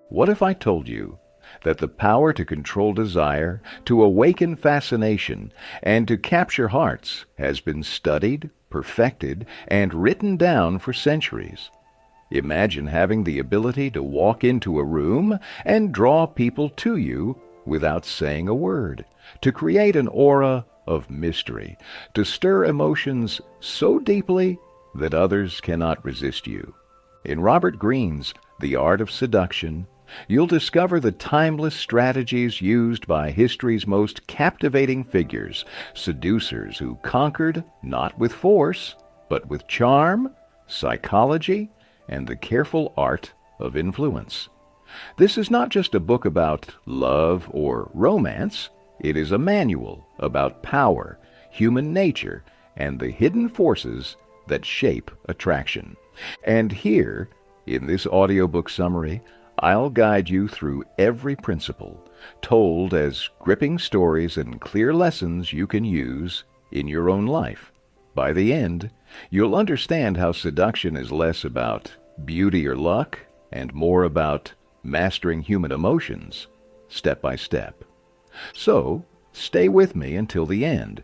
What if I told you that the power to control desire, to awaken fascination, and to capture hearts has been studied, perfected, and written down for centuries? Imagine having the ability to walk into a room and draw people to you without saying a word, to create an aura of mystery, to stir emotions so deeply that others cannot resist you. In Robert Greene's The Art of Seduction, you'll discover the timeless strategies used by history's most captivating figures, seducers who conquered not with force, but with charm, psychology, and the careful art of influence. This is not just a book about love or romance. It is a manual about power, human nature, and the hidden forces that shape attraction. And here, in this audiobook summary, I'll guide you through every principle, told as gripping stories and clear lessons you can use in your own life. By the end, you'll understand how seduction is less about beauty or luck and more about mastering human emotions, step by step. So, stay with me until the end.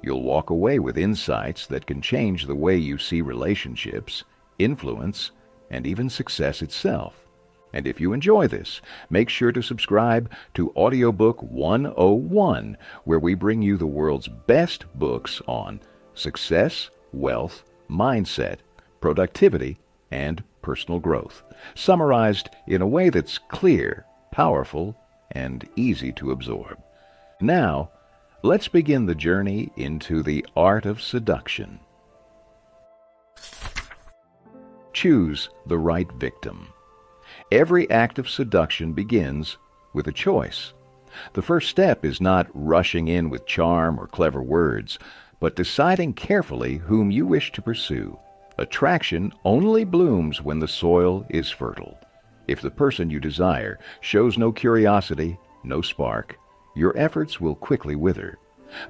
You'll walk away with insights that can change the way you see relationships, influence, and even success itself. And if you enjoy this, make sure to subscribe to Audiobook 101, where we bring you the world's best books on success, wealth, mindset, productivity, and personal growth, summarized in a way that's clear, powerful, and easy to absorb. Now, let's begin the journey into the art of seduction. Choose the right victim. Every act of seduction begins with a choice. The first step is not rushing in with charm or clever words, but deciding carefully whom you wish to pursue. Attraction only blooms when the soil is fertile. If the person you desire shows no curiosity, no spark, your efforts will quickly wither.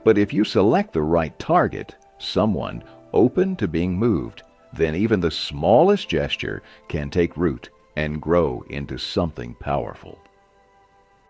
But if you select the right target, someone open to being moved, then even the smallest gesture can take root and grow into something powerful.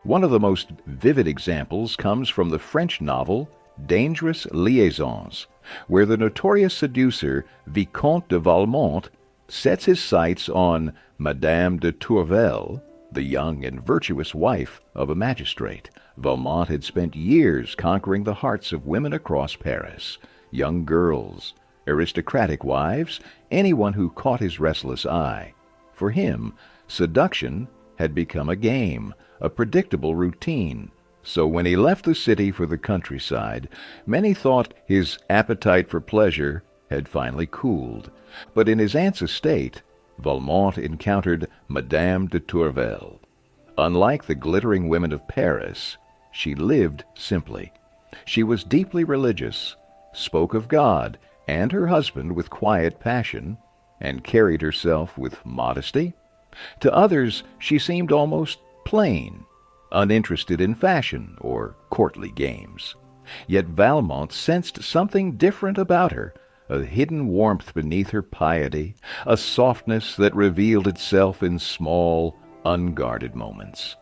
One of the most vivid examples comes from the French novel Dangerous Liaisons, where the notorious seducer Vicomte de Valmont sets his sights on Madame de Tourvel, the young and virtuous wife of a magistrate. Valmont had spent years conquering the hearts of women across Paris, young girls, aristocratic wives, anyone who caught his restless eye. For him, seduction had become a game, a predictable routine. So when he left the city for the countryside, many thought his appetite for pleasure had finally cooled. But in his aunt's estate, Valmont encountered Madame de Tourvel. Unlike the glittering women of Paris, she lived simply. She was deeply religious, spoke of God and her husband with quiet passion, and carried herself with modesty. To others, she seemed almost plain, uninterested in fashion or courtly games. Yet Valmont sensed something different about her, a hidden warmth beneath her piety, a softness that revealed itself in small, unguarded moments.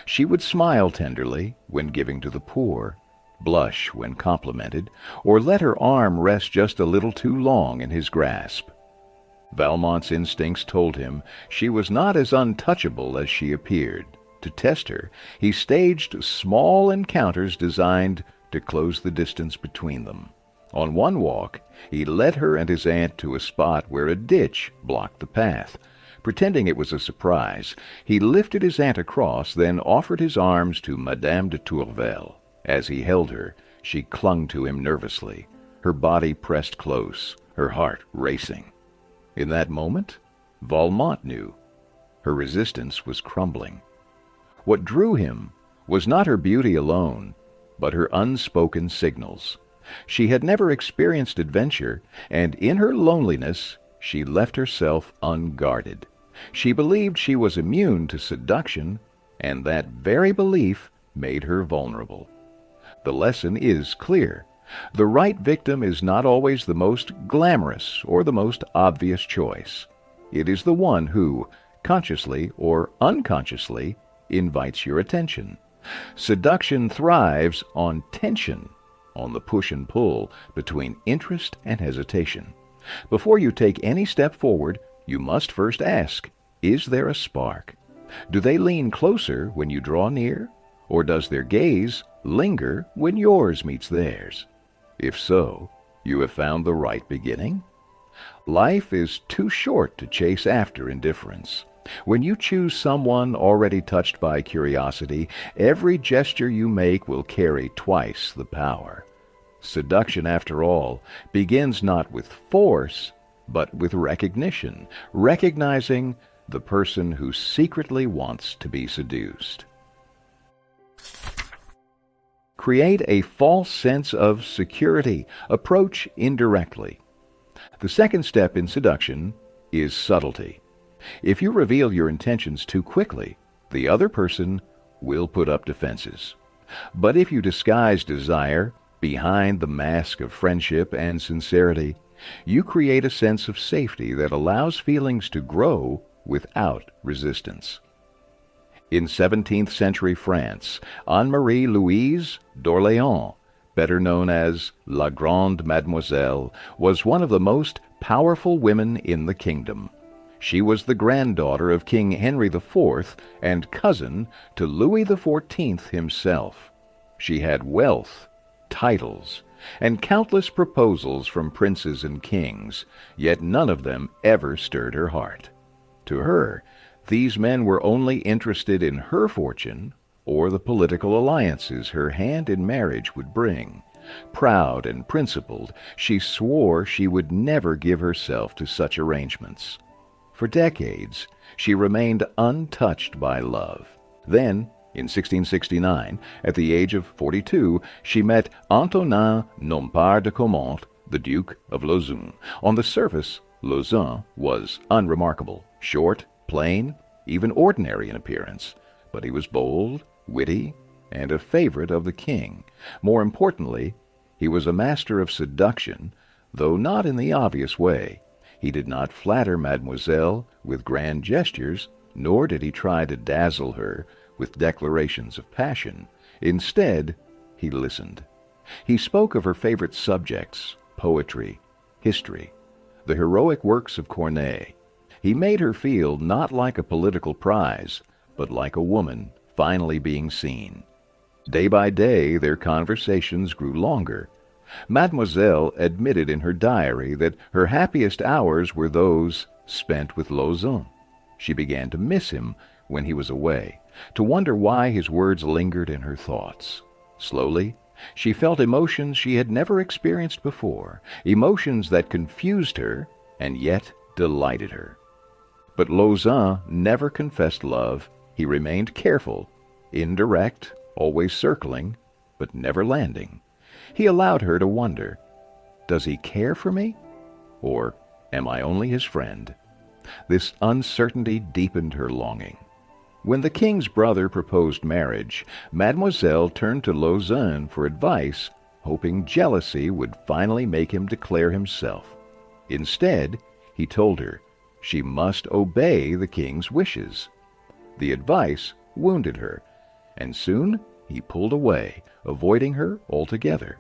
She would smile tenderly when giving to the poor, blush when complimented, or let her arm rest just a little too long in his grasp. Valmont's instincts told him she was not as untouchable as she appeared. To test her, he staged small encounters designed to close the distance between them. On one walk, he led her and his aunt to a spot where a ditch blocked the path. Pretending it was a surprise, he lifted his aunt across, then offered his arms to Madame de Tourvel. As he held her, she clung to him nervously, her body pressed close, her heart racing. In that moment, Valmont knew. Her resistance was crumbling. What drew him was not her beauty alone, but her unspoken signals. She had never experienced adventure, and in her loneliness she left herself unguarded. She believed she was immune to seduction, and that very belief made her vulnerable. The lesson is clear. The right victim is not always the most glamorous or the most obvious choice. It is the one who, consciously or unconsciously, invites your attention. Seduction thrives on tension, on the push and pull between interest and hesitation. Before you take any step forward, you must first ask, is there a spark? Do they lean closer when you draw near? Or does their gaze linger when yours meets theirs? If so, you have found the right beginning. Life is too short to chase after indifference. When you choose someone already touched by curiosity, every gesture you make will carry twice the power. Seduction, after all, begins not with force, but with recognition, recognizing the person who secretly wants to be seduced. Create a false sense of security. Approach indirectly. The second step in seduction is subtlety. If you reveal your intentions too quickly, the other person will put up defenses. But if you disguise desire behind the mask of friendship and sincerity, you create a sense of safety that allows feelings to grow without resistance. In 17th century France, Anne-Marie Louise d'Orléans, better known as La Grande Mademoiselle, was one of the most powerful women in the kingdom. She was the granddaughter of King Henry IV and cousin to Louis XIV himself. She had wealth, titles, and countless proposals from princes and kings, yet none of them ever stirred her heart. To her, these men were only interested in her fortune or the political alliances her hand in marriage would bring. Proud and principled, she swore she would never give herself to such arrangements. For decades, she remained untouched by love. Then, in 1669, at the age of 42, she met Antonin Nompart de Caumont, the Duke of Lauzun. On the surface, Lauzun was unremarkable, short, plain, even ordinary in appearance, but he was bold, witty, and a favorite of the king. More importantly, he was a master of seduction, though not in the obvious way. He did not flatter Mademoiselle with grand gestures, nor did he try to dazzle her with declarations of passion. Instead, he listened. He spoke of her favorite subjects, poetry, history, the heroic works of Corneille. He made her feel not like a political prize, but like a woman finally being seen. Day by day, their conversations grew longer. Mademoiselle admitted in her diary that her happiest hours were those spent with Lauzun. She began to miss him when he was away, to wonder why his words lingered in her thoughts. Slowly, she felt emotions she had never experienced before, emotions that confused her and yet delighted her. But Lauzun never confessed love. He remained careful, indirect, always circling, but never landing. He allowed her to wonder, does he care for me? Or am I only his friend? This uncertainty deepened her longing. When the king's brother proposed marriage, Mademoiselle turned to Lauzun for advice, hoping jealousy would finally make him declare himself. Instead, he told her she must obey the king's wishes. The advice wounded her, and soon he pulled away, avoiding her altogether.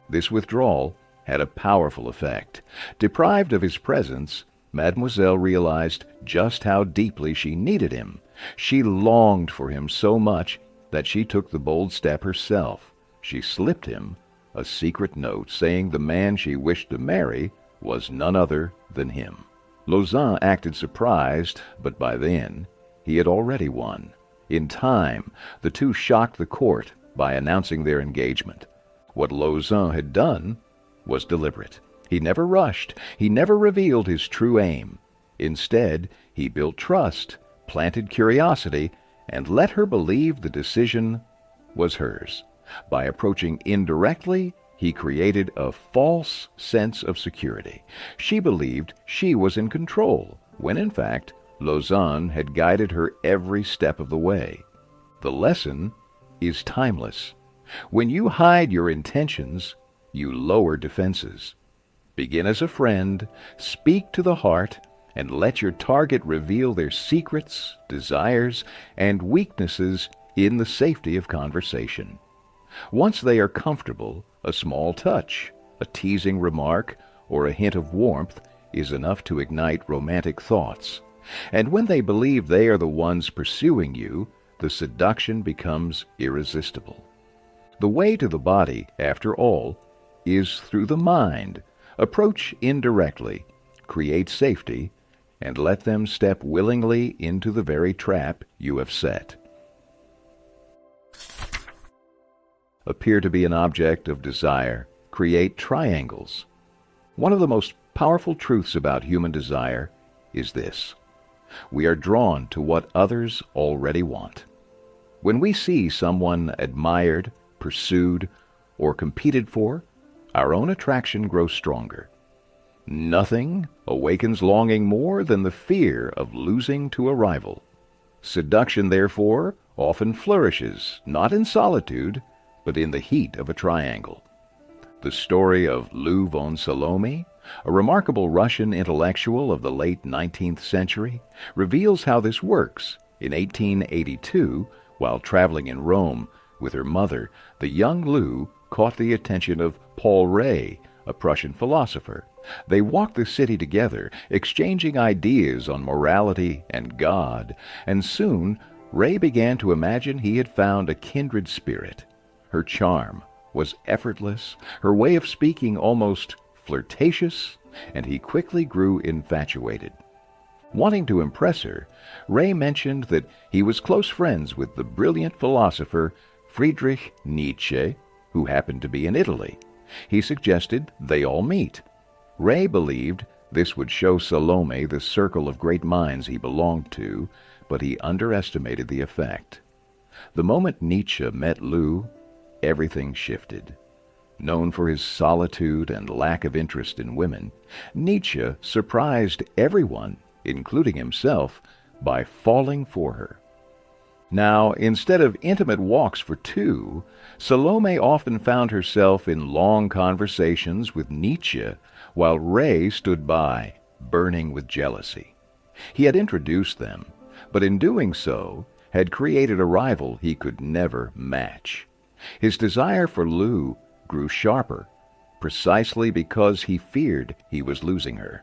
This withdrawal had a powerful effect. Deprived of his presence, Mademoiselle realized just how deeply she needed him. She longed for him so much that she took the bold step herself. She slipped him a secret note saying the man she wished to marry was none other than him. Lauzun acted surprised, but by then he had already won. In time, the two shocked the court by announcing their engagement. What Lauzun had done was deliberate. He never rushed. He never revealed his true aim. Instead, he built trust, planted curiosity, and let her believe the decision was hers. By approaching indirectly, he created a false sense of security. She believed she was in control, when in fact, Lauzun had guided her every step of the way. The lesson is timeless. When you hide your intentions, you lower defenses. Begin as a friend, speak to the heart, and let your target reveal their secrets, desires, and weaknesses in the safety of conversation. Once they are comfortable, a small touch, a teasing remark, or a hint of warmth is enough to ignite romantic thoughts. And when they believe they are the ones pursuing you, the seduction becomes irresistible. The way to the body, after all, is through the mind. Approach indirectly, create safety, and let them step willingly into the very trap you have set. Appear to be an object of desire. Create triangles. One of the most powerful truths about human desire is this: we are drawn to what others already want. When we see someone admired, pursued, or competed for, our own attraction grows stronger. Nothing awakens longing more than the fear of losing to a rival. Seduction, therefore, often flourishes, not in solitude, but in the heat of a triangle. The story of Lou von Salome, a remarkable Russian intellectual of the late 19th century, reveals how this works. In 1882, while traveling in Rome with her mother, the young Lou caught the attention of Paul Rée, a Prussian philosopher. They walked the city together, exchanging ideas on morality and God, and soon Rée began to imagine he had found a kindred spirit. Her charm was effortless, her way of speaking almost flirtatious, and he quickly grew infatuated. Wanting to impress her, Rée mentioned that he was close friends with the brilliant philosopher Friedrich Nietzsche, who happened to be in Italy. He suggested they all meet. Rée believed this would show Salome the circle of great minds he belonged to, but he underestimated the effect. The moment Nietzsche met Lou, everything shifted. Known for his solitude and lack of interest in women, Nietzsche surprised everyone, including himself, by falling for her. Now, instead of intimate walks for two, Salome often found herself in long conversations with Nietzsche, while Rée stood by, burning with jealousy. He had introduced them, but in doing so, had created a rival he could never match. His desire for Lou grew sharper, precisely because he feared he was losing her.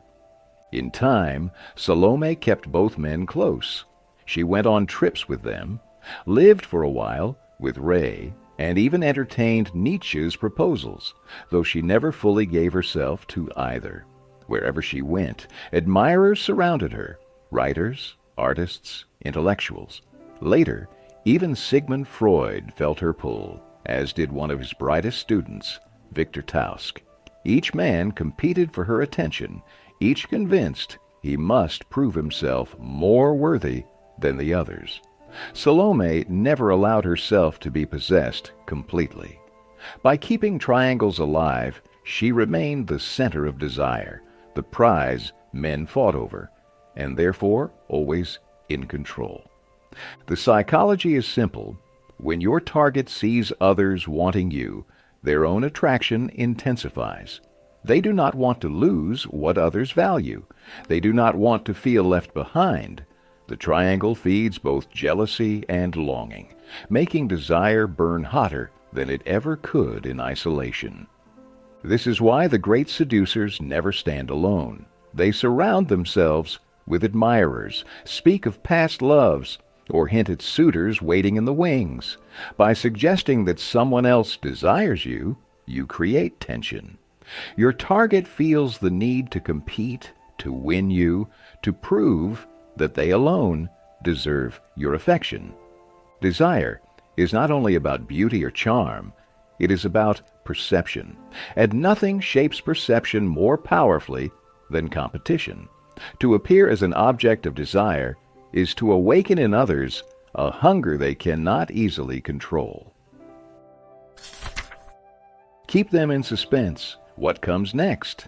In time, Salome kept both men close. She went on trips with them, lived for a while with Rée, and even entertained Nietzsche's proposals, though she never fully gave herself to either. Wherever she went, admirers surrounded her, writers, artists, intellectuals. Later, even Sigmund Freud felt her pull, as did one of his brightest students, Victor Tausk. Each man competed for her attention, each convinced he must prove himself more worthy than the others. Salome never allowed herself to be possessed completely. By keeping triangles alive, she remained the center of desire, the prize men fought over, and therefore always in control. The psychology is simple. When your target sees others wanting you, their own attraction intensifies. They do not want to lose what others value. They do not want to feel left behind. The triangle feeds both jealousy and longing, making desire burn hotter than it ever could in isolation. This is why the great seducers never stand alone. They surround themselves with admirers, speak of past loves, or hint at suitors waiting in the wings. By suggesting that someone else desires you, you create tension. Your target feels the need to compete, to win you, to prove that they alone deserve your affection. Desire is not only about beauty or charm, it is about perception, and nothing shapes perception more powerfully than competition. To appear as an object of desire is to awaken in others a hunger they cannot easily control. Keep them in suspense. What comes next?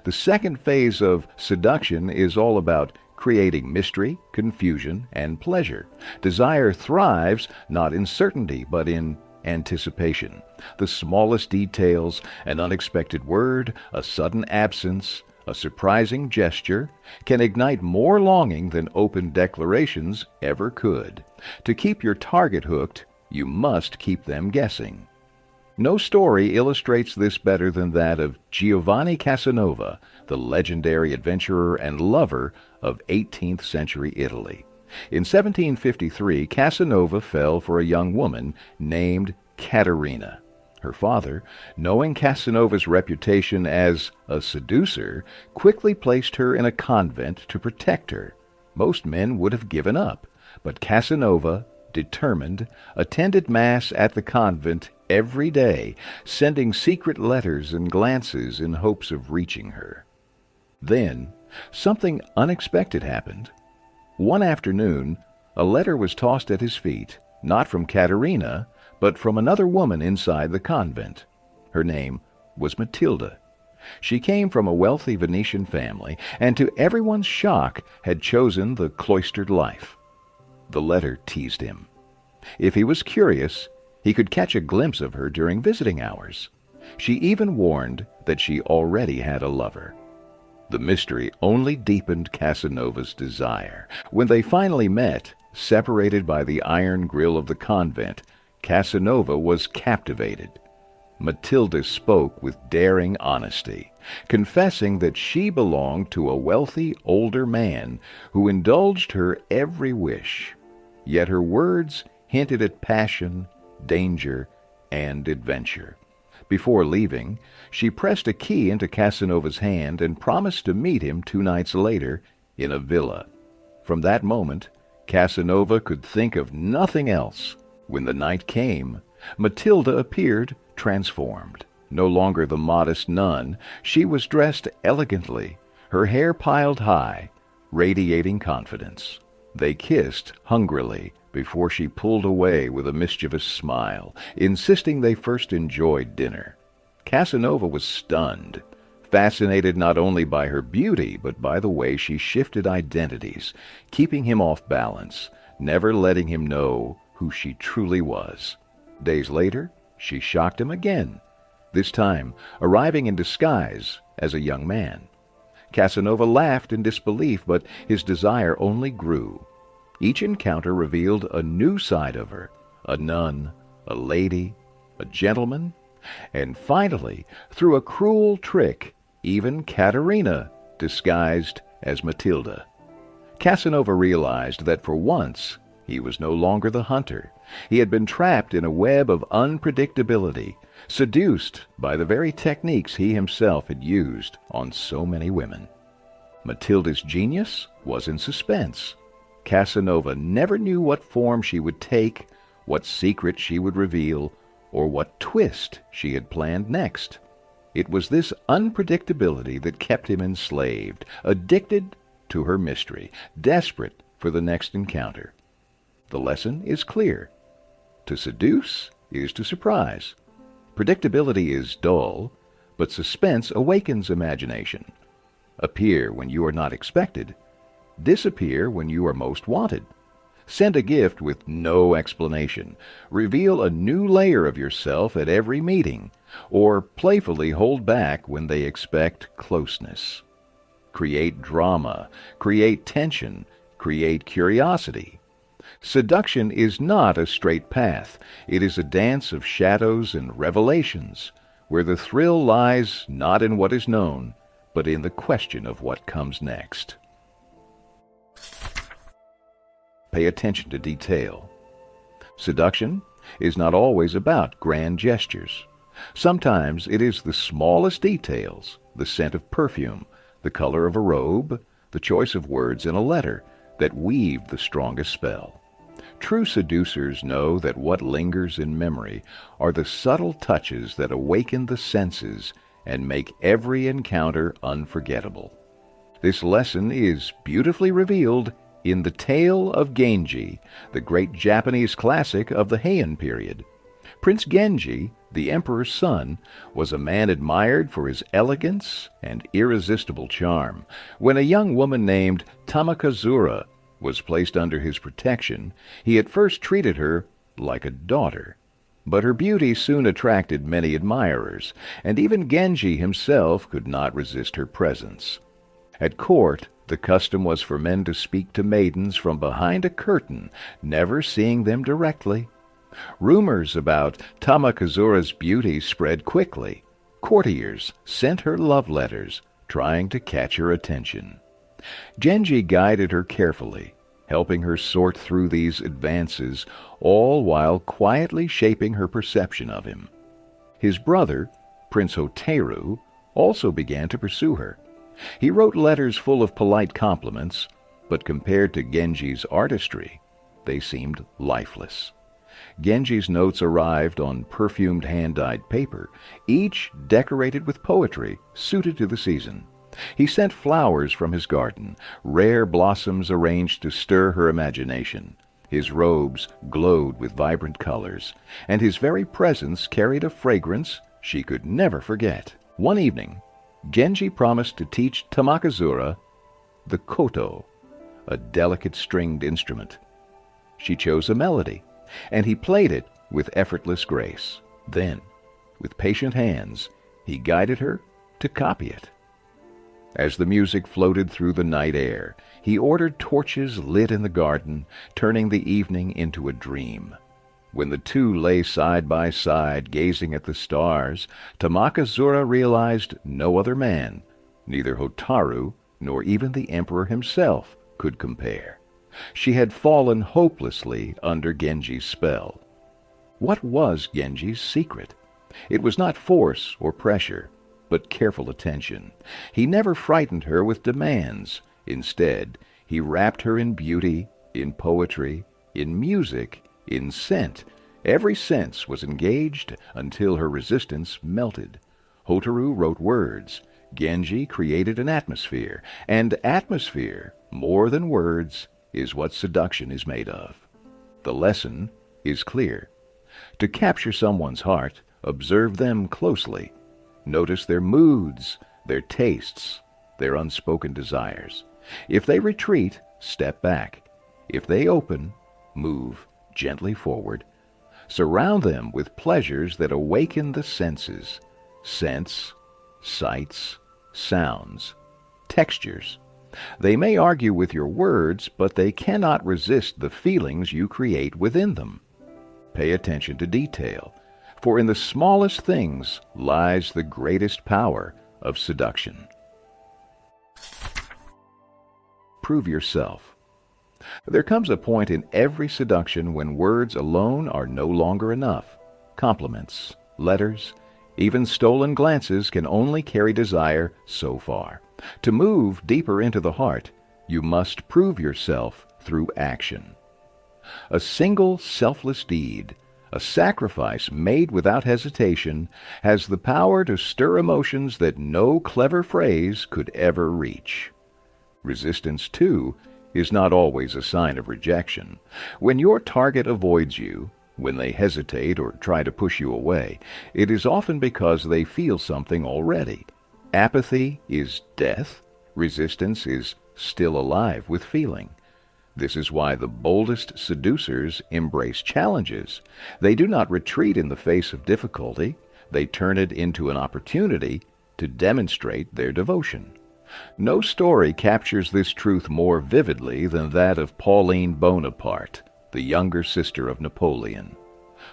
The second phase of seduction is all about creating mystery, confusion, and pleasure. Desire thrives not in certainty, but in anticipation. The smallest details, an unexpected word, a sudden absence, A surprising gesture can ignite more longing than open declarations ever could. To keep your target hooked, you must keep them guessing. No story illustrates this better than that of Giovanni Casanova, the legendary adventurer and lover of 18th century Italy. In 1753, Casanova fell for a young woman named Caterina. Her father, knowing Casanova's reputation as a seducer, quickly placed her in a convent to protect her. Most men would have given up, but Casanova, determined, attended Mass at the convent every day, sending secret letters and glances in hopes of reaching her. Then, something unexpected happened. One afternoon, a letter was tossed at his feet, not from Caterina, but from another woman inside the convent. Her name was Matilda. She came from a wealthy Venetian family, and to everyone's shock had chosen the cloistered life. The letter teased him. If he was curious, he could catch a glimpse of her during visiting hours. She even warned that she already had a lover. The mystery only deepened Casanova's desire. When they finally met, separated by the iron grill of the convent, Casanova was captivated. Matilda spoke with daring honesty, confessing that she belonged to a wealthy older man who indulged her every wish. Yet her words hinted at passion, danger, and adventure. Before leaving, she pressed a key into Casanova's hand and promised to meet him 2 nights later in a villa. From that moment, Casanova could think of nothing else. When the night came, Matilda appeared transformed. No longer the modest nun, she was dressed elegantly, her hair piled high, radiating confidence. They kissed hungrily before she pulled away with a mischievous smile, insisting they first enjoyed dinner. Casanova was stunned, fascinated not only by her beauty but by the way she shifted identities, keeping him off balance, never letting him know who she truly was. Days later, she shocked him again, this time arriving in disguise as a young man. Casanova laughed in disbelief, but his desire only grew. Each encounter revealed a new side of her, a nun, a lady, a gentleman, and finally, through a cruel trick, even Caterina disguised as Matilda. Casanova realized that for once he was no longer the hunter. He had been trapped in a web of unpredictability, seduced by the very techniques he himself had used on so many women. Matilda's genius was in suspense. Casanova never knew what form she would take, what secret she would reveal, or what twist she had planned next. It was this unpredictability that kept him enslaved, addicted to her mystery, desperate for the next encounter. The lesson is clear. To seduce is to surprise. Predictability is dull, but suspense awakens imagination. Appear when you are not expected. Disappear when you are most wanted. Send a gift with no explanation. Reveal a new layer of yourself at every meeting, or playfully hold back when they expect closeness. Create drama, create tension, create curiosity. Seduction is not a straight path. It is a dance of shadows and revelations, where the thrill lies not in what is known, but in the question of what comes next. Pay attention to detail. Seduction is not always about grand gestures. Sometimes it is the smallest details, the scent of perfume, the color of a robe, the choice of words in a letter, that weave the strongest spell. True seducers know that what lingers in memory are the subtle touches that awaken the senses and make every encounter unforgettable. This lesson is beautifully revealed in The Tale of Genji, the great Japanese classic of the Heian period. Prince Genji, the emperor's son, was a man admired for his elegance and irresistible charm. When a young woman named Tamakazura was placed under his protection, he at first treated her like a daughter. But her beauty soon attracted many admirers, and even Genji himself could not resist her presence. At court, the custom was for men to speak to maidens from behind a curtain, never seeing them directly. Rumors about Tamakazura's beauty spread quickly. Courtiers sent her love letters, trying to catch her attention. Genji guided her carefully, helping her sort through these advances, all while quietly shaping her perception of him. His brother, Prince Hotaru, also began to pursue her. He wrote letters full of polite compliments, but compared to Genji's artistry, they seemed lifeless. Genji's notes arrived on perfumed hand-dyed paper, each decorated with poetry suited to the season. He sent flowers from his garden, rare blossoms arranged to stir her imagination. His robes glowed with vibrant colors, and his very presence carried a fragrance she could never forget. One evening, Genji promised to teach Tamakazura the koto, a delicate stringed instrument. She chose a melody, and he played it with effortless grace. Then, with patient hands, he guided her to copy it. As the music floated through the night air, he ordered torches lit in the garden, turning the evening into a dream. When the two lay side by side, gazing at the stars, Tamakazura realized no other man, neither Hotaru nor even the emperor himself, could compare. She had fallen hopelessly under Genji's spell. What was Genji's secret? It was not force or pressure, but careful attention. He never frightened her with demands. Instead, he wrapped her in beauty, in poetry, in music, in scent. Every sense was engaged until her resistance melted. Hotaru wrote words. Genji created an atmosphere. And atmosphere, more than words, is what seduction is made of. The lesson is clear. To capture someone's heart, observe them closely. Notice their moods, their tastes, their unspoken desires. If they retreat, step back. If they open, move gently forward. Surround them with pleasures that awaken the senses. Scents, sights, sounds, textures. They may argue with your words, but they cannot resist the feelings you create within them. Pay attention to detail, for in the smallest things lies the greatest power of seduction. Prove yourself. There comes a point in every seduction when words alone are no longer enough. Compliments, letters, even stolen glances can only carry desire so far. To move deeper into the heart, you must prove yourself through action. A single selfless deed, a sacrifice made without hesitation, has the power to stir emotions that no clever phrase could ever reach. Resistance, too, is not always a sign of rejection. When your target avoids you, when they hesitate or try to push you away, it is often because they feel something already. Apathy is death. Resistance is still alive with feeling. This is why the boldest seducers embrace challenges. They do not retreat in the face of difficulty. They turn it into an opportunity to demonstrate their devotion. No story captures this truth more vividly than that of Pauline Bonaparte, the younger sister of Napoleon.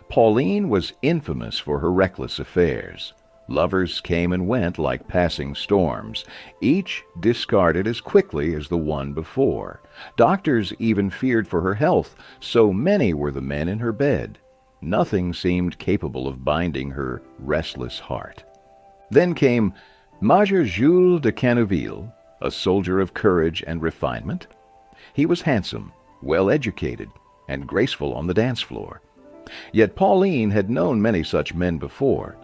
Pauline was infamous for her reckless affairs. Lovers came and went like passing storms, each discarded as quickly as the one before. Doctors even feared for her health, so many were the men in her bed. Nothing seemed capable of binding her restless heart. Then came Major Jules de Canneville, a soldier of courage and refinement. He was handsome, well-educated, and graceful on the dance floor. Yet Pauline had known many such men before.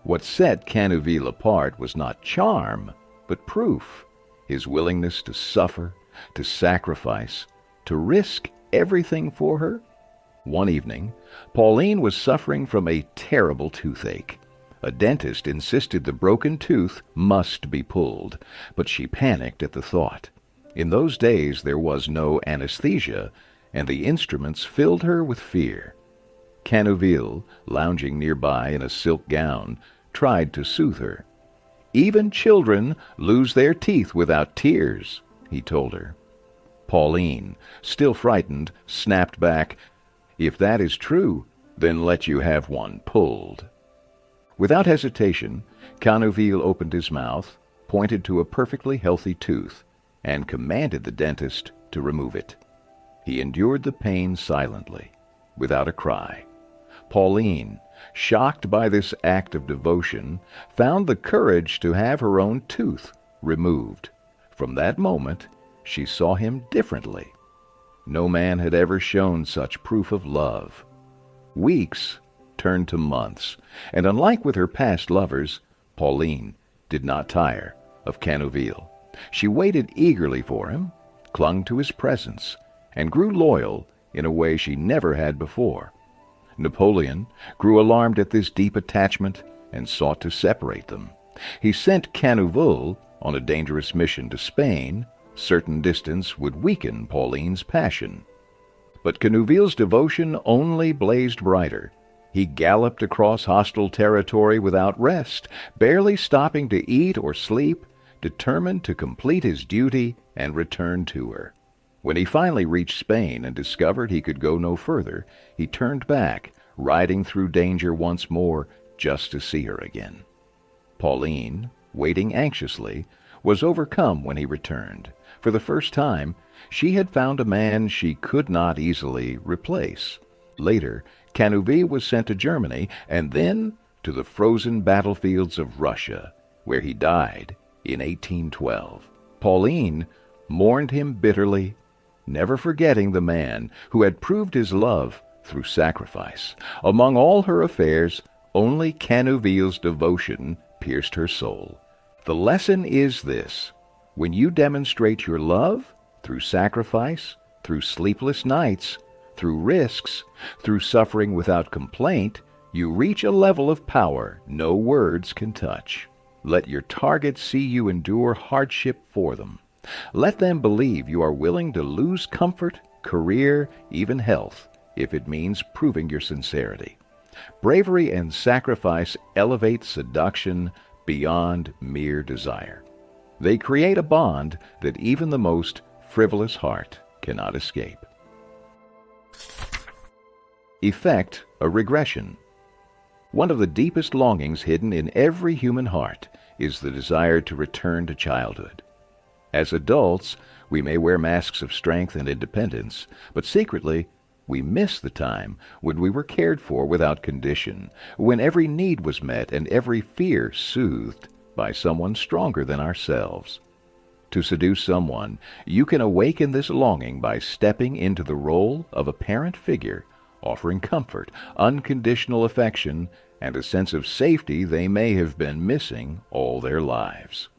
What set Canneville apart was not charm, but proof. His willingness to suffer, to sacrifice, to risk everything for her. One evening, Pauline was suffering from a terrible toothache. A dentist insisted the broken tooth must be pulled, but she panicked at the thought. In those days there was no anesthesia, and the instruments filled her with fear. Canoville, lounging nearby in a silk gown, tried to soothe her. "Even children lose their teeth without tears," he told her. Pauline, still frightened, snapped back, "If that is true, then let you have one pulled." Without hesitation, Canoville opened his mouth, pointed to a perfectly healthy tooth, and commanded the dentist to remove it. He endured the pain silently, without a cry. Pauline, shocked by this act of devotion, found the courage to have her own tooth removed. From that moment, she saw him differently. No man had ever shown such proof of love. Weeks turned to months, and unlike with her past lovers, Pauline did not tire of Canoville. She waited eagerly for him, clung to his presence, and grew loyal in a way she never had before. Napoleon grew alarmed at this deep attachment and sought to separate them. He sent Canoville on a dangerous mission to Spain. Certain distance would weaken Pauline's passion. But Canoville's devotion only blazed brighter. He galloped across hostile territory without rest, barely stopping to eat or sleep, determined to complete his duty and return to her. When he finally reached Spain and discovered he could go no further, he turned back, riding through danger once more just to see her again. Pauline, waiting anxiously, was overcome when he returned. For the first time, she had found a man she could not easily replace. Later, Canoville was sent to Germany and then to the frozen battlefields of Russia, where he died in 1812. Pauline mourned him bitterly, never forgetting the man who had proved his love through sacrifice. Among all her affairs, only Canoville's devotion pierced her soul. The lesson is this: when you demonstrate your love through sacrifice, through sleepless nights, through risks, through suffering without complaint, you reach a level of power no words can touch. Let your target see you endure hardship for them. Let them believe you are willing to lose comfort, career, even health, if it means proving your sincerity. Bravery and sacrifice elevate seduction beyond mere desire. They create a bond that even the most frivolous heart cannot escape. Effect a regression. One of the deepest longings hidden in every human heart is the desire to return to childhood. As adults, we may wear masks of strength and independence, but secretly, we miss the time when we were cared for without condition, when every need was met and every fear soothed by someone stronger than ourselves. To seduce someone, you can awaken this longing by stepping into the role of a parent figure, offering comfort, unconditional affection, and a sense of safety they may have been missing all their lives.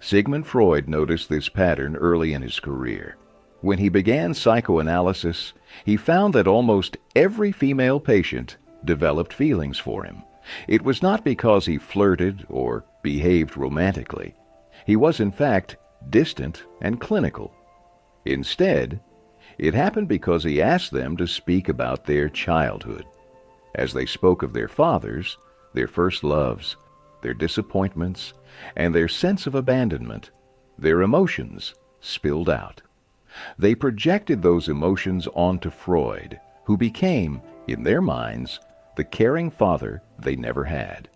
Sigmund Freud noticed this pattern early in his career. When he began psychoanalysis, he found that almost every female patient developed feelings for him. It was not because he flirted or behaved romantically. He was, in fact, distant and clinical. Instead, it happened because he asked them to speak about their childhood. As they spoke of their fathers, their first loves, their disappointments, and their sense of abandonment, their emotions spilled out. They projected those emotions onto Freud, who became, in their minds, the caring father they never had.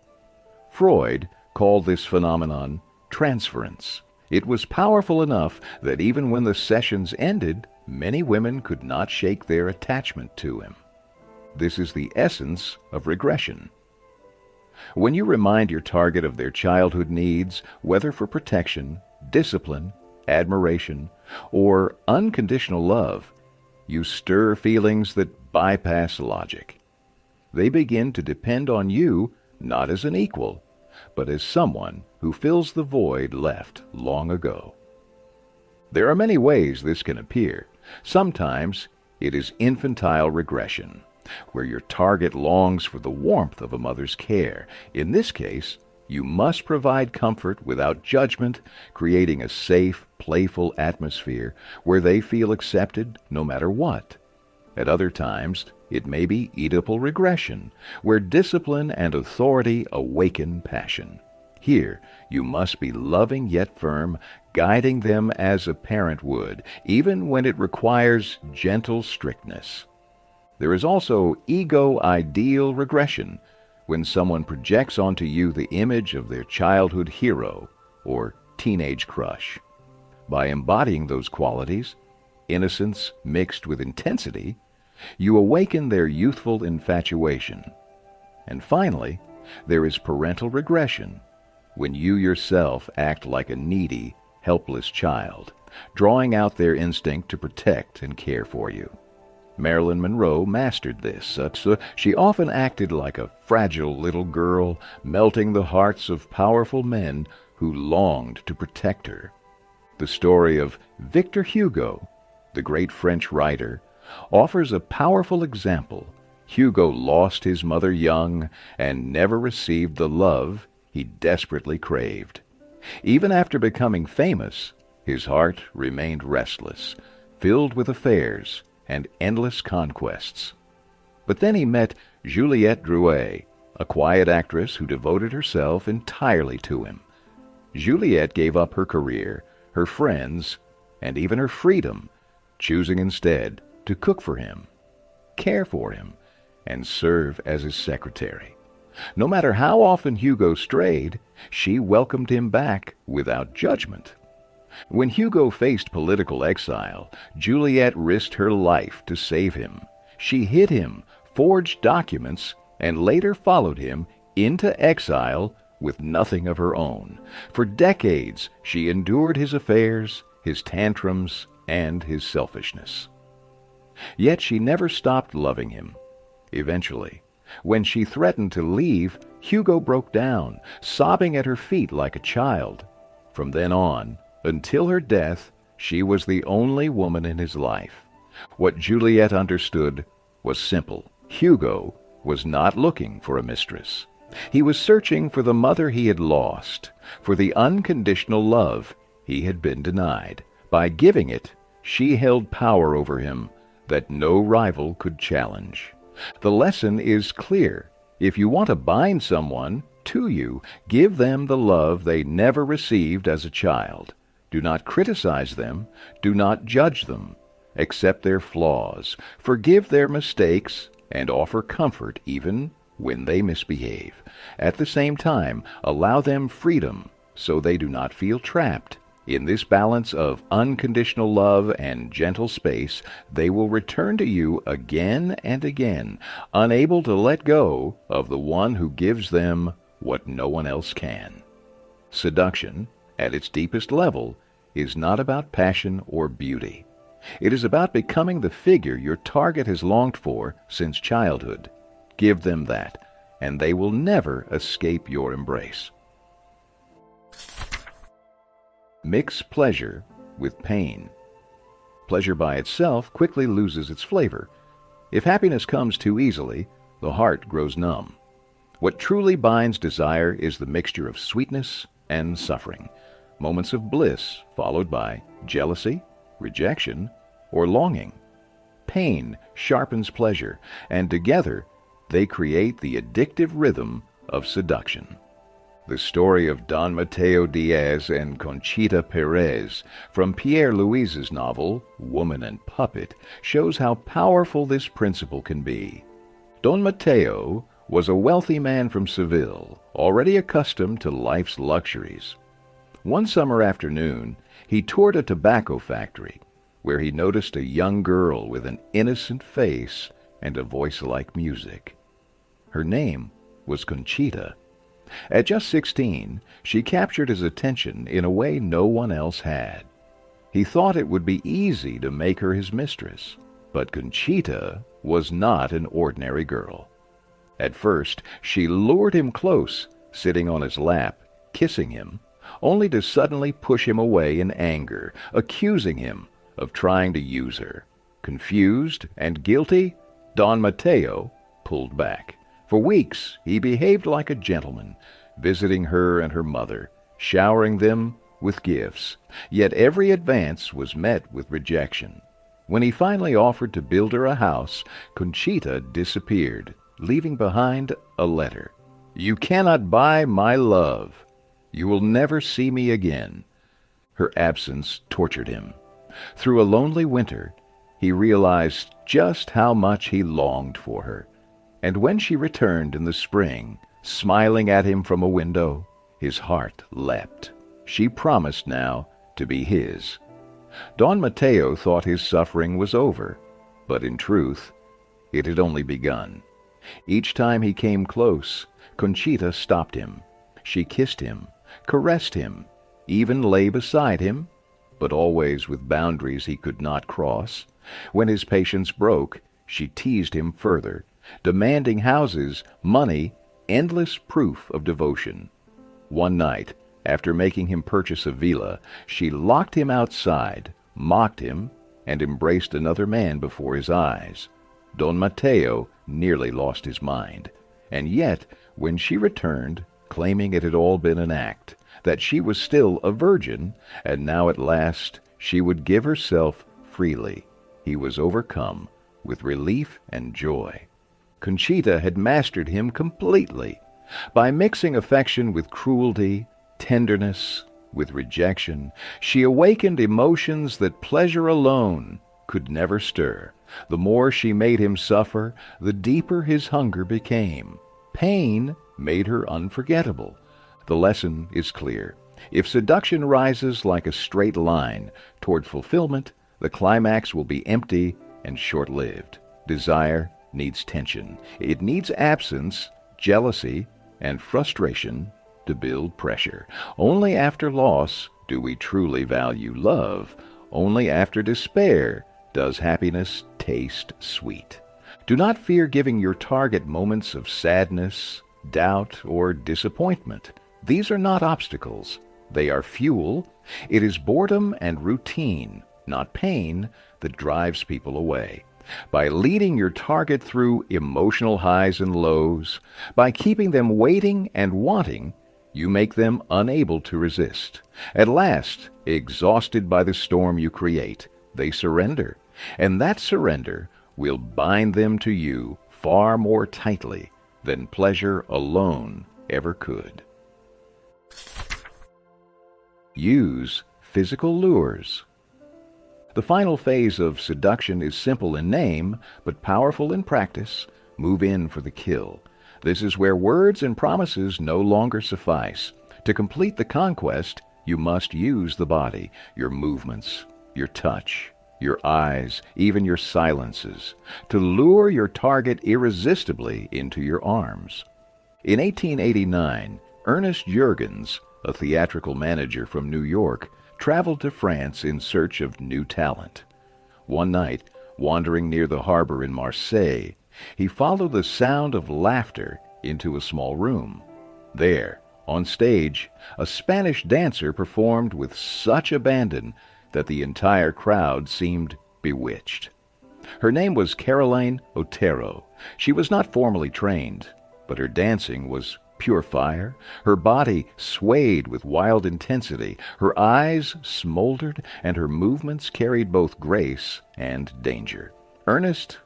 Freud called this phenomenon transference. It was powerful enough that even when the sessions ended, many women could not shake their attachment to him. This is the essence of regression. When you remind your target of their childhood needs, whether for protection, discipline, admiration, or unconditional love, you stir feelings that bypass logic. They begin to depend on you not as an equal, but as someone who fills the void left long ago. There are many ways this can appear. Sometimes it is infantile regression, where your target longs for the warmth of a mother's care. In this case, you must provide comfort without judgment, creating a safe, playful atmosphere where they feel accepted no matter what. At other times, It may be Oedipal regression, where discipline and authority awaken passion. Here, you must be loving yet firm, guiding them as a parent would, even when it requires gentle strictness. There is also ego-ideal regression, when someone projects onto you the image of their childhood hero or teenage crush. By embodying those qualities, innocence mixed with intensity, you awaken their youthful infatuation. And finally, there is parental regression, when you yourself act like a needy, helpless child, drawing out their instinct to protect and care for you. Marilyn Monroe mastered this. She often acted like a fragile little girl, melting the hearts of powerful men who longed to protect her. The story of Victor Hugo, the great French writer, offers a powerful example. Hugo lost his mother young and never received the love he desperately craved. Even after becoming famous, his heart remained restless, filled with affairs and endless conquests. But then he met Juliette Drouet, a quiet actress who devoted herself entirely to him. Juliette gave up her career, her friends, and even her freedom, choosing instead to cook for him, care for him, and serve as his secretary. No matter how often Hugo strayed, she welcomed him back without judgment. When Hugo faced political exile, Juliette risked her life to save him. She hid him, forged documents, and later followed him into exile with nothing of her own. For decades, she endured his affairs, his tantrums, and his selfishness. Yet she never stopped loving him. Eventually, when she threatened to leave, Hugo broke down, sobbing at her feet like a child. From then on, until her death, she was the only woman in his life. What Juliette understood was simple. Hugo was not looking for a mistress. He was searching for the mother he had lost, for the unconditional love he had been denied. By giving it, she held power over him that no rival could challenge. The lesson is clear. If you want to bind someone to you, give them the love they never received as a child. Do not criticize them. Do not judge them. Accept their flaws. Forgive their mistakes and offer comfort even when they misbehave. At the same time, allow them freedom so they do not feel trapped. In this balance of unconditional love and gentle space, they will return to you again and again, unable to let go of the one who gives them what no one else can. Seduction, at its deepest level, is not about passion or beauty. It is about becoming the figure your target has longed for since childhood. Give them that, and they will never escape your embrace. Mix pleasure with pain. Pleasure by itself quickly loses its flavor. If happiness comes too easily, the heart grows numb. What truly binds desire is the mixture of sweetness and suffering, moments of bliss followed by jealousy, rejection, or longing. Pain sharpens pleasure, and together they create the addictive rhythm of seduction. The story of Don Mateo Diaz and Conchita Perez from Pierre Louise's novel, Woman and Puppet, shows how powerful this principle can be. Don Mateo was a wealthy man from Seville, already accustomed to life's luxuries. One summer afternoon, he toured a tobacco factory, where he noticed a young girl with an innocent face and a voice like music. Her name was Conchita. At just 16, she captured his attention in a way no one else had. He thought it would be easy to make her his mistress, but Conchita was not an ordinary girl. At first, she lured him close, sitting on his lap, kissing him, only to suddenly push him away in anger, accusing him of trying to use her. Confused and guilty, Don Mateo pulled back. For weeks, he behaved like a gentleman, visiting her and her mother, showering them with gifts. Yet every advance was met with rejection. When he finally offered to build her a house, Conchita disappeared, leaving behind a letter. "You cannot buy my love. You will never see me again." Her absence tortured him. Through a lonely winter, he realized just how much he longed for her. And when she returned in the spring, smiling at him from a window, his heart leapt. She promised now to be his. Don Mateo thought his suffering was over, but in truth, it had only begun. Each time he came close, Conchita stopped him. She kissed him, caressed him, even lay beside him, but always with boundaries he could not cross. When his patience broke, she teased him further, demanding houses, money, endless proof of devotion. One night, after making him purchase a villa, she locked him outside, mocked him, and embraced another man before his eyes. Don Mateo nearly lost his mind. And yet, when she returned, claiming it had all been an act, that she was still a virgin, and now at last she would give herself freely, he was overcome with relief and joy. Conchita had mastered him completely. By mixing affection with cruelty, tenderness with rejection, she awakened emotions that pleasure alone could never stir. The more she made him suffer, the deeper his hunger became. Pain made her unforgettable. The lesson is clear. If seduction rises like a straight line toward fulfillment, the climax will be empty and short-lived. Desire needs tension. It needs absence, jealousy, and frustration to build pressure. Only after loss do we truly value love. Only after despair does happiness taste sweet. Do not fear giving your target moments of sadness, doubt, or disappointment. These are not obstacles. They are fuel. It is boredom and routine, not pain, that drives people away. By leading your target through emotional highs and lows, by keeping them waiting and wanting, you make them unable to resist. At last, exhausted by the storm you create, they surrender, and that surrender will bind them to you far more tightly than pleasure alone ever could. Use physical lures. The final phase of seduction is simple in name, but powerful in practice. Move in for the kill. This is where words and promises no longer suffice. To complete the conquest, you must use the body, your movements, your touch, your eyes, even your silences, to lure your target irresistibly into your arms. In 1889, Ernest Jurgens, a theatrical manager from New York, traveled to France in search of new talent. One night, wandering near the harbor in Marseille, he followed the sound of laughter into a small room. There, on stage, a Spanish dancer performed with such abandon that the entire crowd seemed bewitched. Her name was Caroline Otero. She was not formally trained, but her dancing was pure fire. Her body swayed with wild intensity. Her eyes smoldered, and her movements carried both grace and danger. Ernest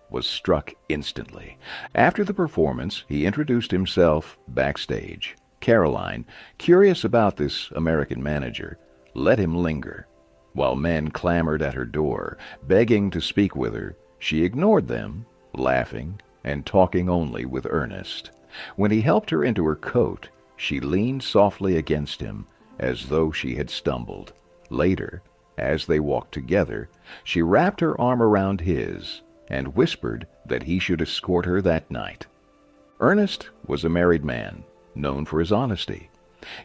was struck instantly. After the performance, he introduced himself backstage. Caroline, curious about this American manager, let him linger. While men clamored at her door, begging to speak with her, she ignored them, laughing and talking only with Ernest. When he helped her into her coat, she leaned softly against him as though she had stumbled. Later, as they walked together, she wrapped her arm around his and whispered that he should escort her that night. Ernest was a married man, known for his honesty.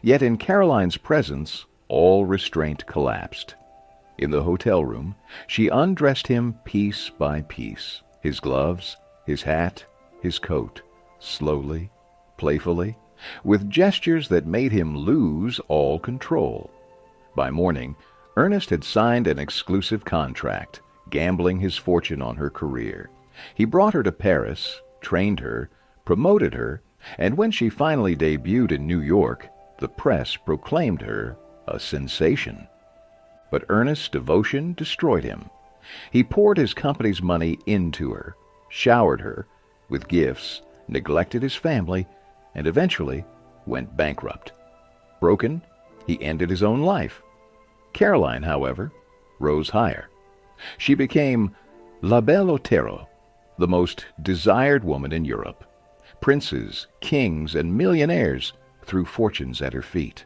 Yet in Caroline's presence, all restraint collapsed. In the hotel room, she undressed him piece by piece, his gloves, his hat, his coat, slowly, playfully, with gestures that made him lose all control. By morning, Ernest had signed an exclusive contract, gambling his fortune on her career. He brought her to Paris, trained her, promoted her, and when she finally debuted in New York, the press proclaimed her a sensation. But Ernest's devotion destroyed him. He poured his company's money into her, showered her with gifts, neglected his family, and eventually went bankrupt. Broken, he ended his own life. Caroline, however, rose higher. She became La Belle Otero, the most desired woman in Europe. Princes, kings, and millionaires threw fortunes at her feet.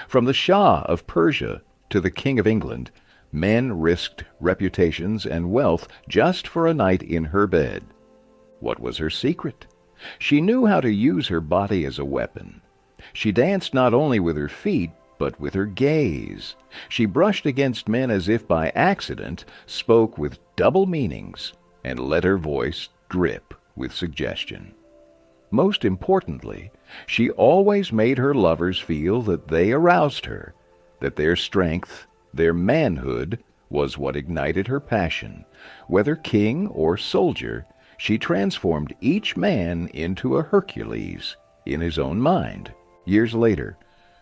From the Shah of Persia to the King of England, men risked reputations and wealth just for a night in her bed. What was her secret? She knew how to use her body as a weapon. She danced not only with her feet, but with her gaze. She brushed against men as if by accident, spoke with double meanings, and let her voice drip with suggestion. Most importantly, she always made her lovers feel that they aroused her, that their strength, their manhood, was what ignited her passion. Whether king or soldier, she transformed each man into a Hercules in his own mind. Years later,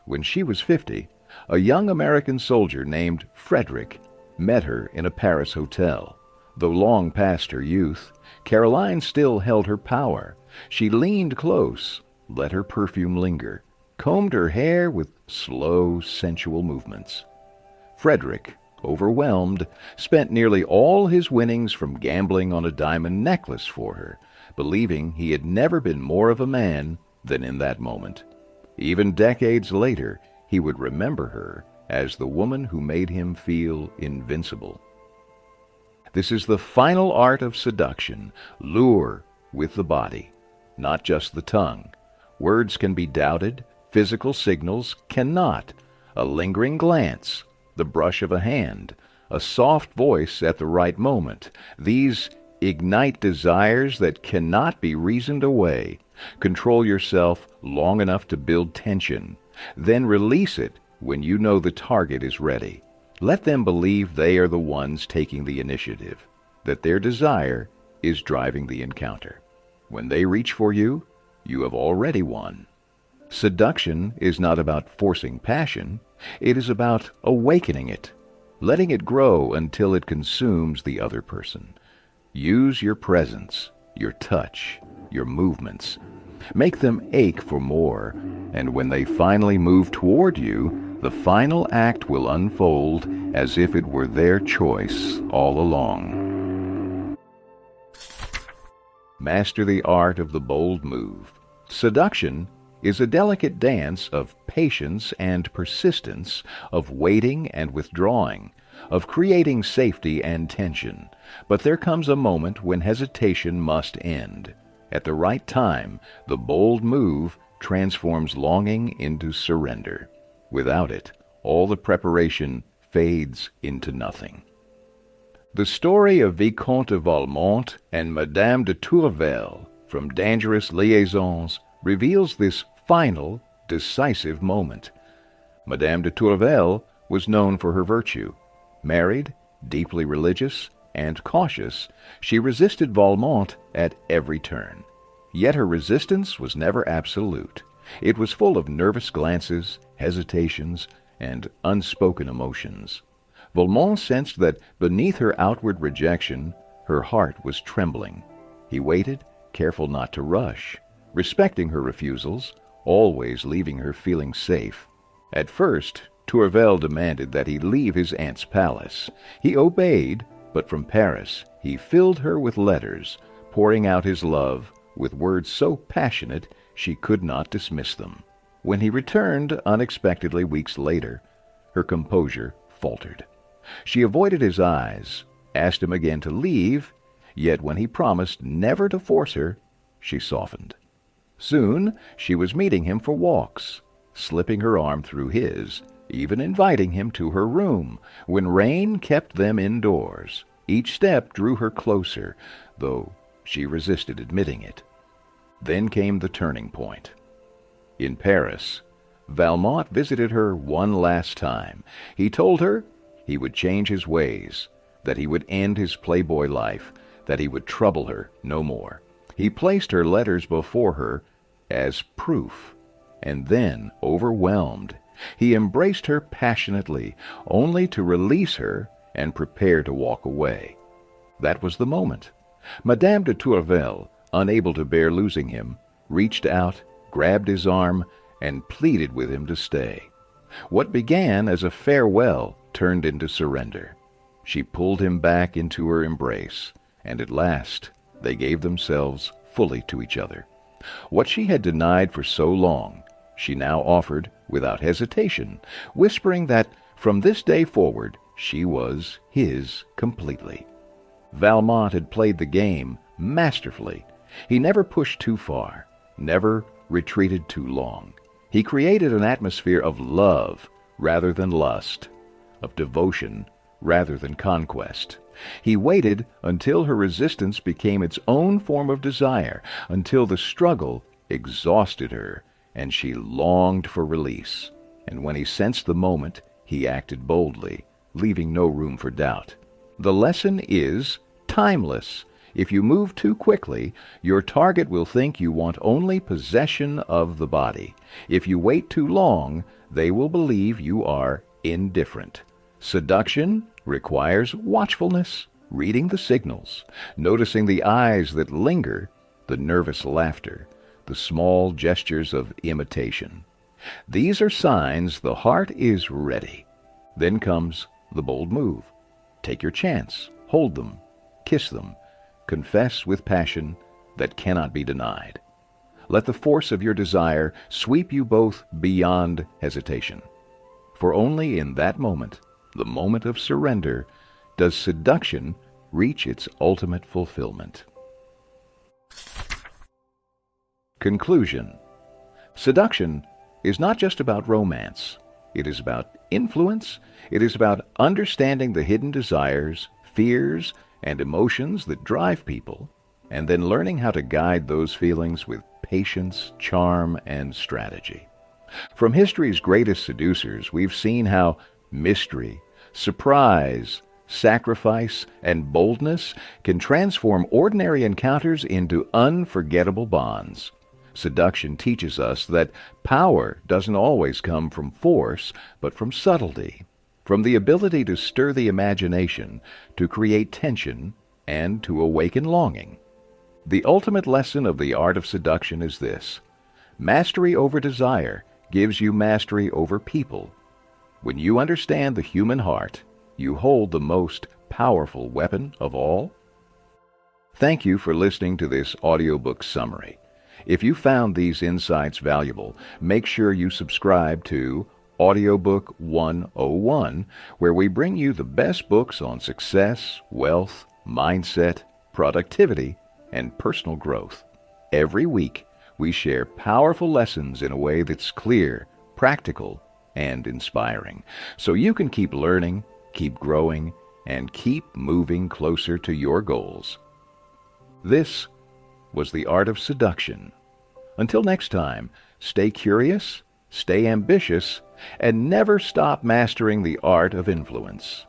when she was 50, a young American soldier named Frederick met her in a Paris hotel. Though long past her youth, Caroline still held her power. She leaned close, let her perfume linger, combed her hair with slow, sensual movements. Frederick, overwhelmed, spent nearly all his winnings from gambling on a diamond necklace for her, believing he had never been more of a man than in that moment. Even decades later, he would remember her as the woman who made him feel invincible. This is the final art of seduction, lure with the body, not just the tongue. Words can be doubted, physical signals cannot. A lingering glance, the brush of a hand, a soft voice at the right moment. These ignite desires that cannot be reasoned away. Control yourself long enough to build tension. Then release it when you know the target is ready. Let them believe they are the ones taking the initiative, that their desire is driving the encounter. When they reach for you, you have already won. Seduction is not about forcing passion. It is about awakening it, letting it grow until it consumes the other person. Use your presence, your touch, your movements. Make them ache for more, and when they finally move toward you, the final act will unfold as if it were their choice all along. Master the art of the bold move. Seduction is a delicate dance of patience and persistence, of waiting and withdrawing, of creating safety and tension. But there comes a moment when hesitation must end. At the right time, the bold move transforms longing into surrender. Without it, all the preparation fades into nothing. The story of Vicomte de Valmont and Madame de Tourvel from Dangerous Liaisons reveals this final, decisive moment. Madame de Tourvel was known for her virtue. Married, deeply religious, and cautious, she resisted Valmont at every turn. Yet her resistance was never absolute. It was full of nervous glances, hesitations, and unspoken emotions. Valmont sensed that beneath her outward rejection, her heart was trembling. He waited, careful not to rush, respecting her refusals, always leaving her feeling safe. At first, Tourvel demanded that he leave his aunt's palace. He obeyed, but from Paris he filled her with letters, pouring out his love with words so passionate she could not dismiss them. When he returned unexpectedly weeks later, her composure faltered. She avoided his eyes, asked him again to leave, yet when he promised never to force her, she softened. Soon she was meeting him for walks, slipping her arm through his, even inviting him to her room, when rain kept them indoors. Each step drew her closer, though she resisted admitting it. Then came the turning point. In Paris, Valmont visited her one last time. He told her he would change his ways, that he would end his playboy life, that he would trouble her no more. He placed her letters before her as proof, and then, overwhelmed, he embraced her passionately, only to release her and prepare to walk away. That was the moment. Madame de Tourvel, unable to bear losing him, reached out, grabbed his arm, and pleaded with him to stay. What began as a farewell turned into surrender. She pulled him back into her embrace, and at last they gave themselves fully to each other. What she had denied for so long, she now offered without hesitation, whispering that from this day forward she was his completely. Valmont had played the game masterfully. He never pushed too far, never retreated too long. He created an atmosphere of love rather than lust, of devotion rather than conquest. He waited until her resistance became its own form of desire, until the struggle exhausted her and she longed for release. And when he sensed the moment, he acted boldly, leaving no room for doubt. The lesson is timeless. If you move too quickly, your target will think you want only possession of the body. If you wait too long, they will believe you are indifferent. Seduction requires watchfulness, reading the signals, noticing the eyes that linger, the nervous laughter, the small gestures of imitation. These are signs the heart is ready. Then comes the bold move. Take your chance, hold them, kiss them, confess with passion that cannot be denied. Let the force of your desire sweep you both beyond hesitation. For only in that moment, the moment of surrender, does seduction reach its ultimate fulfillment. Conclusion. Seduction is not just about romance. It is about influence. It is about understanding the hidden desires, fears, and emotions that drive people, and then learning how to guide those feelings with patience, charm, and strategy. From history's greatest seducers, we've seen how mystery, surprise, sacrifice, and boldness can transform ordinary encounters into unforgettable bonds. Seduction teaches us that power doesn't always come from force, but from subtlety, from the ability to stir the imagination, to create tension, and to awaken longing. The ultimate lesson of the art of seduction is this: mastery over desire gives you mastery over people. When you understand the human heart, you hold the most powerful weapon of all. Thank you for listening to this audiobook summary. If you found these insights valuable, make sure you subscribe to Audiobook 101, where we bring you the best books on success, wealth, mindset, productivity, and personal growth. Every week, we share powerful lessons in a way that's clear, practical, and inspiring, so you can keep learning, keep growing, and keep moving closer to your goals. This was the Art of Seduction. Until next time, stay curious, stay ambitious, and never stop mastering the art of influence.